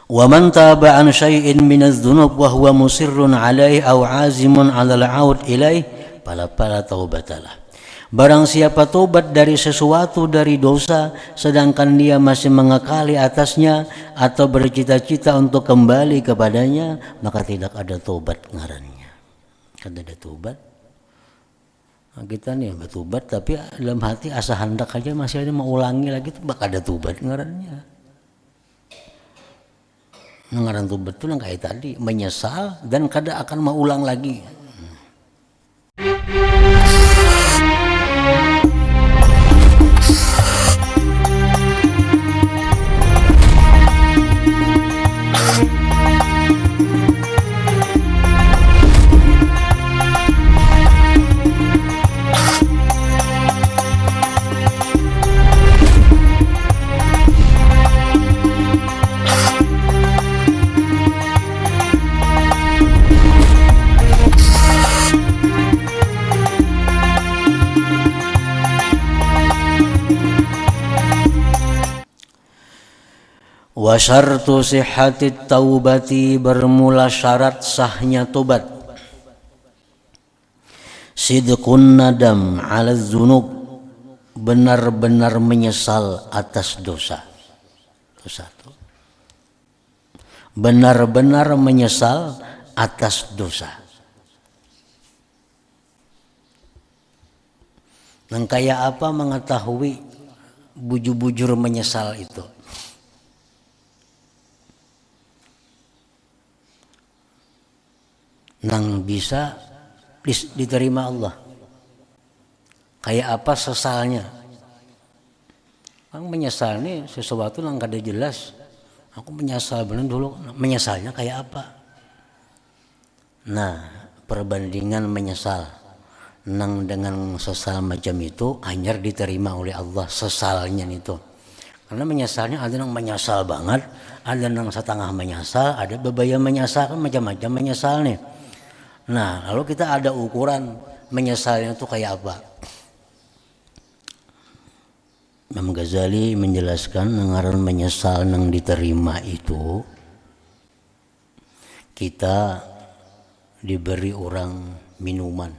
Wa man taba an syai'in minadz dzunub wa huwa musirrun 'alaihi aw 'azimun 'alal 'aud ilaih fala taubatalah. Barang siapa tobat dari sesuatu dari dosa sedangkan dia masih mengekali atasnya atau bercita-cita untuk kembali kepadanya, maka tidak ada tobat ngarannya. Kada ada tobat. Nah, kita nih bertobat tapi dalam hati asa hendak aja masih ada mau ulangi lagi tuh bakal ada tobat ngarannya. Ngaran tobat itu yang kayak tadi, menyesal dan kada akan mau ulang lagi. Wa syartu sihhatit taubati, bermula syarat sahnya tobat. Sidqun nadam 'ala dzunub, benar-benar menyesal atas dosa. Itu satu. Benar-benar menyesal atas dosa. Dan kayak apa mengetahui bujur-bujur menyesal itu? Nang bisa diterima Allah. Kayak apa sesalnya? Kan menyesal nih sesuatu yang kada jelas. Aku menyesal bener dulu. Menyesalnya kayak apa? Nah, perbandingan menyesal nang dengan sesal macam itu hanya diterima oleh Allah sesalnya itu. Karena menyesalnya ada yang menyesal banget, ada yang setengah menyesal, ada beberapa menyesal, kan macam-macam menyesal nih. Nah, lalu kita ada ukuran menyesalnya itu kayak apa? Imam Ghazali menjelaskan ngaran menyesal nang diterima itu kita diberi orang minuman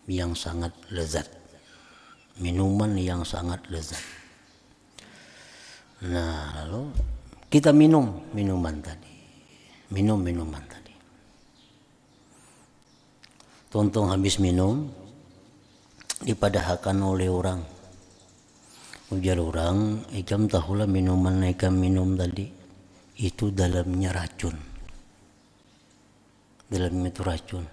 yang sangat lezat. Minuman yang sangat lezat. Nah, lalu kita minum minuman tadi. Minum minuman tadi. Tonton habis minum dipadahkan oleh orang. Ujar orang, ikam tahulah minuman ikam minum tadi itu dalamnya racun. Dalamnya itu racun.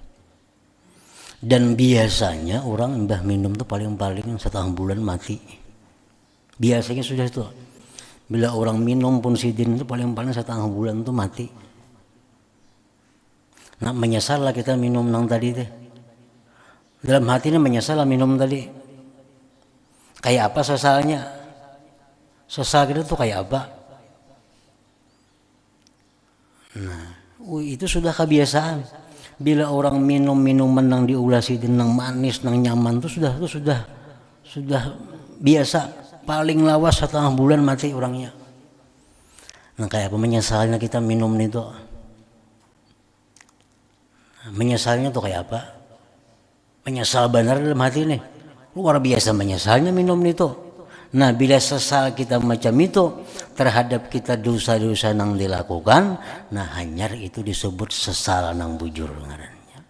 Dan biasanya orang mbah minum tuh paling-paling setengah bulan mati. Biasanya sudah itu. Bila orang minum pun sidin itu paling-paling setengah bulan tuh mati. Nah, menyesal lah kita minum nang tadi teh. Dalam hatinya menyesal lah minum tadi. Kayak apa sesalnya? Sesal kita tuh kayak apa? Nah, itu sudah kebiasaan. Bila orang minum minuman yang diulasidin yang manis, yang nyaman tuh sudah biasa. Paling lawas setengah bulan mati orangnya. Nah, kayak apa menyesalnya kita minum itu? Menyesalnya tuh kayak apa? Menyesal benar dalam hati nih. Luar biasa menyesalnya minum itu. Nah, bila sesal kita macam itu terhadap kita dosa-dosa yang dilakukan, nah hanyar itu disebut sesal nang bujur ngarannya.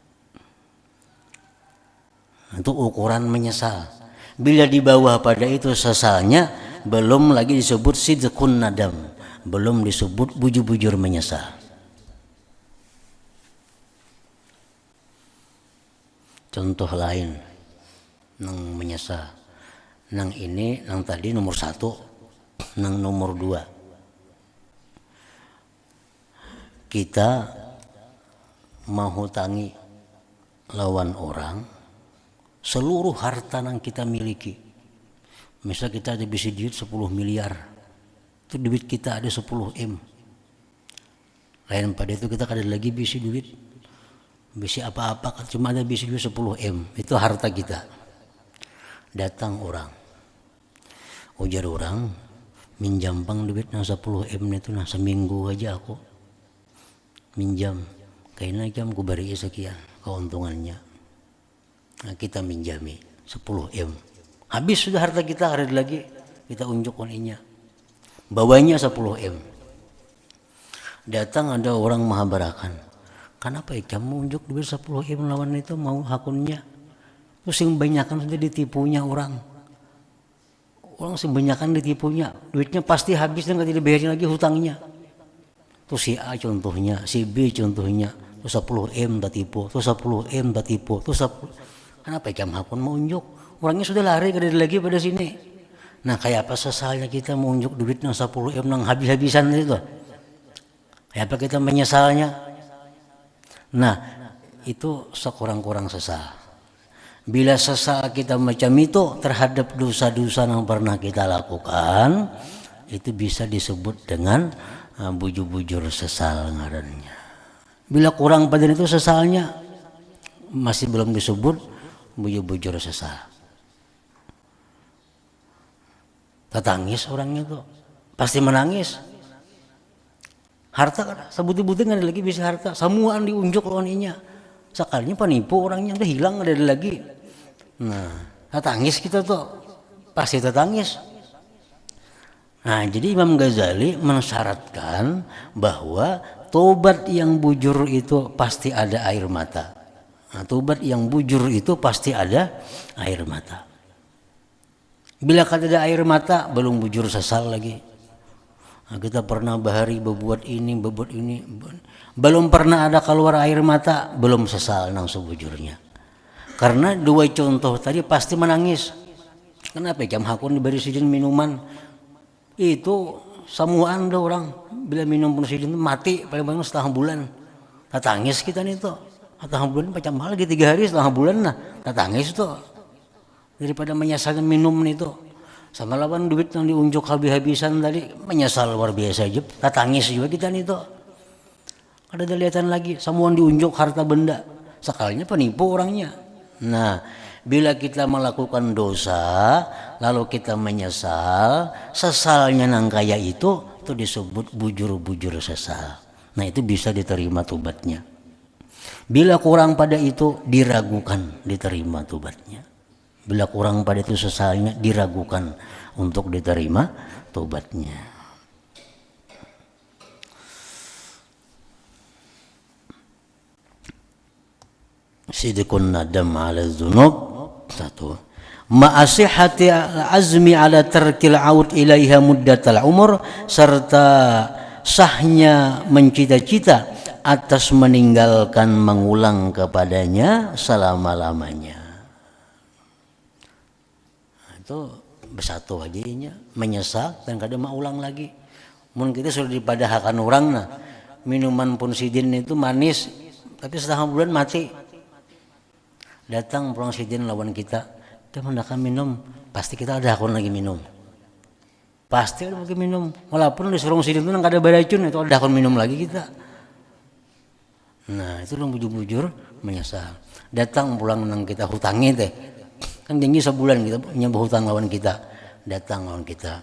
Itu ukuran menyesal. Bila di bawah pada itu sesalnya, belum lagi disebut sidqun nadam, belum disebut bujur-bujur menyesal. Contoh lain nang menyesal, nang ini, nang tadi nomor 1, nang nomor 2. Kita menghutangi lawan orang seluruh harta yang kita miliki. Misal kita ada bisi duit 10 miliar, itu duit kita ada 10 M. Lain pada itu kita kada lagi bisi duit. Bisi apa-apa cuma ada bisi 10 M, itu harta kita. Datang orang, ujar orang, minjam pang duit nang 10 M itu nah seminggu aja aku minjam kayaknya jam ku beri sekian keuntungannya. Nah, kita minjami 10 M habis sudah harta kita hari lagi kita unjuk oninya bawanya 10 M. Datang ada orang Mahabarakan, kenapa ya kamu unjuk duit 10 M lawan itu mau hakunnya terus yang banyakan sudah ditipunya orang sebanyakan ditipunya, duitnya pasti habis dan nggak dibayarin lagi hutangnya. Tuh si A contohnya, si B contohnya, tuh 10 M tak tipu, tuh 10 M tak tipu, tuh 10. Kenapa jam hakun mau unjuk? Orangnya sudah lari ke lagi pada sini. Nah kayak apa sesalnya kita mau unjuk duit nang 10 M nang habis-habisan itu? Kayak apa kita menyesalnya? Nah itu sekurang-kurang sesal. Bila sesal kita macam itu terhadap dosa-dosa yang pernah kita lakukan, itu bisa disebut dengan bujur-bujur sesal ngarannya. Bila kurang pada itu sesalnya, masih belum disebut bujur-bujur sesal. Tetangis orangnya tuh, pasti menangis. Harta sebut-sebutin nggak ada lagi bisa harta, semuaan diunjuk lawannya. Sekalinya penipu orangnya udah hilang ada lagi. Nah, tetangis kita tuh pasti tetangis. Nah, jadi Imam Ghazali mensyaratkan bahwa tobat yang bujur itu pasti ada air mata. Nah, tobat yang bujur itu pasti ada air mata. Bila kada ada air mata, belum bujur sesal lagi. Nah, kita pernah bahari berbuat ini, belum pernah ada keluar air mata, belum sesal nang sebujurnya. Karena dua contoh tadi pasti menangis. Kenapa jam hakun diberi sidin minuman itu semuaan ada orang bila minum pun sidin mati paling banyak setengah bulan. Tatangis kita nih tuh setengah bulan macam hal lagi 3 hari setengah bulan nah tatangis tuh daripada menyesalkan minum nih tuh. Sama lawan duit yang diunjuk habis-habisan tadi menyesal luar biasa aja. Tatangis juga kita nih tuh. Ada kelihatan lagi semuaan diunjuk harta benda. Sekalinya penipu orangnya. Nah, bila kita melakukan dosa lalu kita menyesal, sesalnya nang kaya itu disebut bujur-bujur sesal. Nah, itu bisa diterima tobatnya. Bila kurang pada itu diragukan diterima tobatnya. Bila kurang pada itu sesalnya diragukan untuk diterima tobatnya. Sidqun nadam ala dzunub satu. Ma'asihati azmi ala tarkil aud ilaiha muddatal umur serta sahnya mencita-cita atas meninggalkan mengulang kepadanya selama-lamanya. Itu bersatu aja menyesal dan kadang mau ulang lagi. Mungkin kita sudah dipadahakan orang nah minuman pun sidin itu manis tapi setengah bulan mati. Datang pulang sidin lawan kita hendakan minum pasti kita ada akun lagi minum pasti ada lagi minum walaupun disuruh sidin itu nggak ada beracun itu ada akun minum lagi kita. Nah itu dong bujur-bujur menyesal. Datang pulang nang kita hutangi teh kan janji sebulan kita punya berhutang lawan kita. Datang lawan kita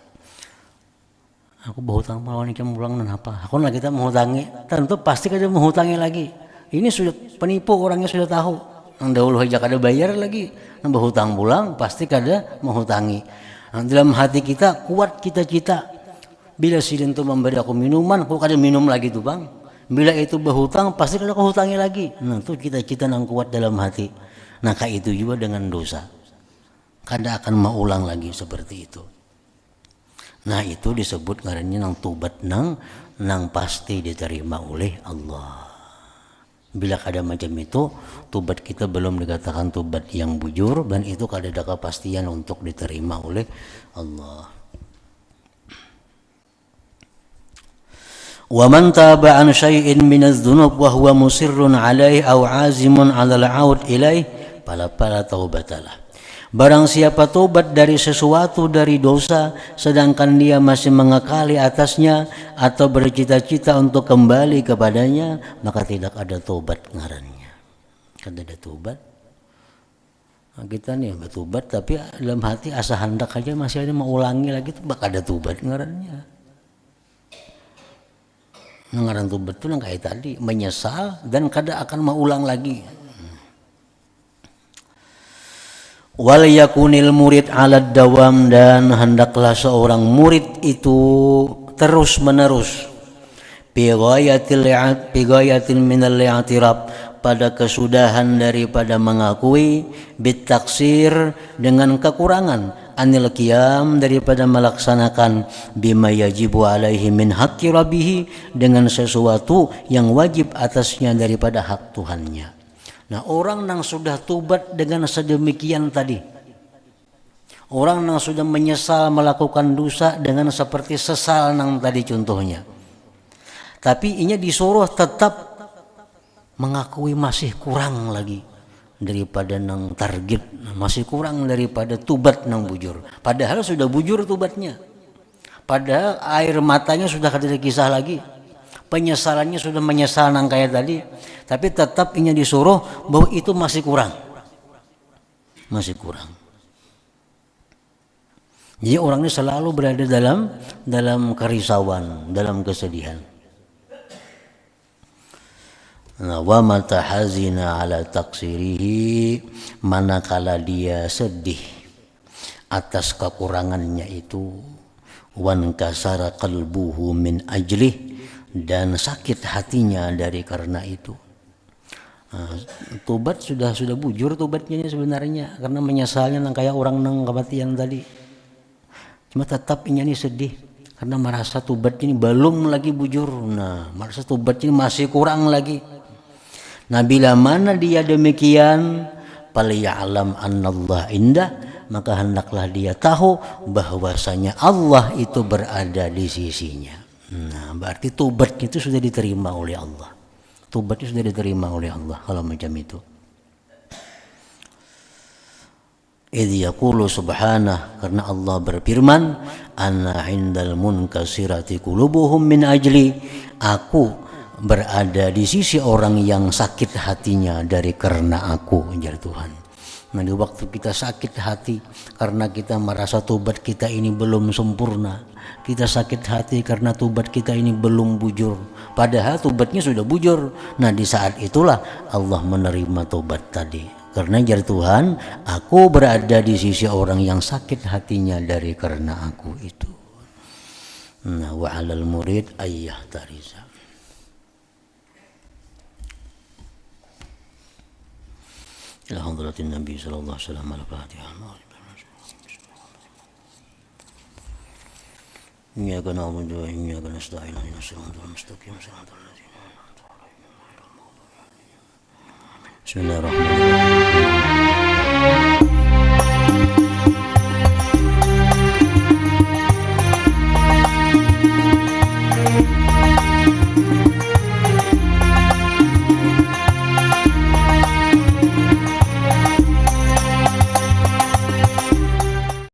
aku berhutang lawan kamu pulang dan apa aku lagi kita menghutangi tentu pasti kita menghutangi lagi. Ini sudah penipu orangnya sudah tahu yang dahulu aja kada bayar lagi yang berhutang pulang pasti kada menghutangi. Nah, dalam hati kita kuat cita-cita bila sidin itu memberi aku minuman aku kada minum lagi tuh bang. Bila itu berhutang pasti kada aku hutangi lagi. Nah itu cita-cita yang kuat dalam hati. Nah kayak itu juga dengan dosa kada akan mengulang lagi seperti itu. Nah itu disebut ngarannya nang tobat nang pasti diterima oleh Allah. Bila kada macam itu tobat kita belum dikatakan tobat yang bujur dan itu kada ada kepastian untuk diterima oleh Allah. Wa man taba an syai'in min adz-dzunub wa huwa musirrun 'alaihi aw 'azimun 'ala al-'aud ilaihi fala taubatalah. Barang siapa tobat dari sesuatu dari dosa sedangkan dia masih mengekali atasnya atau bercita-cita untuk kembali kepadanya maka tidak ada tobat ngarannya. Kada ada tobat. Nah, kita nih bertobat tapi dalam hati asa hendak aja masih ada mau ulangi lagi tuh bakal ada tobat ngarannya. Ngaran tobat itu yang kayak tadi menyesal dan kada akan mau ulang lagi. Wal yakunil murid alad dawam, dan hendaklah seorang murid itu terus menerus bigayatil minal i'tirab, pada kesudahan daripada mengakui, bitaksir dengan kekurangan, anil qiyam daripada melaksanakan, bima yajibu alaihi min haqqi rabbih, dengan sesuatu yang wajib atasnya daripada hak Tuhannya. Nah, orang yang sudah tobat dengan sedemikian tadi, orang yang sudah menyesal melakukan dosa dengan seperti sesal nang tadi contohnya, tapi inya disuruh tetap mengakui masih kurang lagi daripada nang target, masih kurang daripada tobat nang bujur. Padahal sudah bujur tobatnya, padahal air matanya sudah kada kisah lagi, penyesalannya sudah menyesal nang kayak tadi, tapi tetap inya disuruh bahwa itu masih kurang, masih kurang. Jadi orang ini selalu berada dalam kerisauan, dalam kesedihan. Wa mata hazina ala taksirihi, manakala dia sedih atas kekurangannya itu, wan kasara qalbuhu min ajlih, dan sakit hatinya dari karena itu. Tobat sudah bujur tobatnya sebenarnya, karena menyesalnya nang kayak orang nang kematian tadi. Cuma tetap ini sedih karena merasa tobat ini belum lagi bujur. Nah, merasa tobat ini masih kurang lagi. Nah, bila mana dia demikian, falya'lam annallah indah, maka hendaklah dia tahu bahwasanya Allah itu berada di sisinya. Nah, berarti tobat itu sudah diterima oleh Allah. Tobat itu sudah diterima oleh Allah kalau macam itu. Idh yaqulu subhanah, karena Allah berfirman, ana indal munkasirati qulubuhum min ajli, aku berada di sisi orang yang sakit hatinya dari karena aku, ujar Tuhan. Nah, di waktu kita sakit hati karena kita merasa tobat kita ini belum sempurna, kita sakit hati karena tobat kita ini belum bujur, padahal tobatnya sudah bujur. Nah, di saat itulah Allah menerima tobat tadi, karena ujar Tuhan, aku berada di sisi orang yang sakit hatinya dari karena aku itu. Nah, wa 'alal murid ayyah tariza. Ila hadratin Nabi sallallahu alaihi wasallam, al-Fatihah. Iyyaka na'budu wa iyyaka nasta'in, ihdinas siratal mustaqim, siratal ladzina an'amta 'alaihim ghairil maghdubi 'alaihim. Bismillahirrahmanirrahim.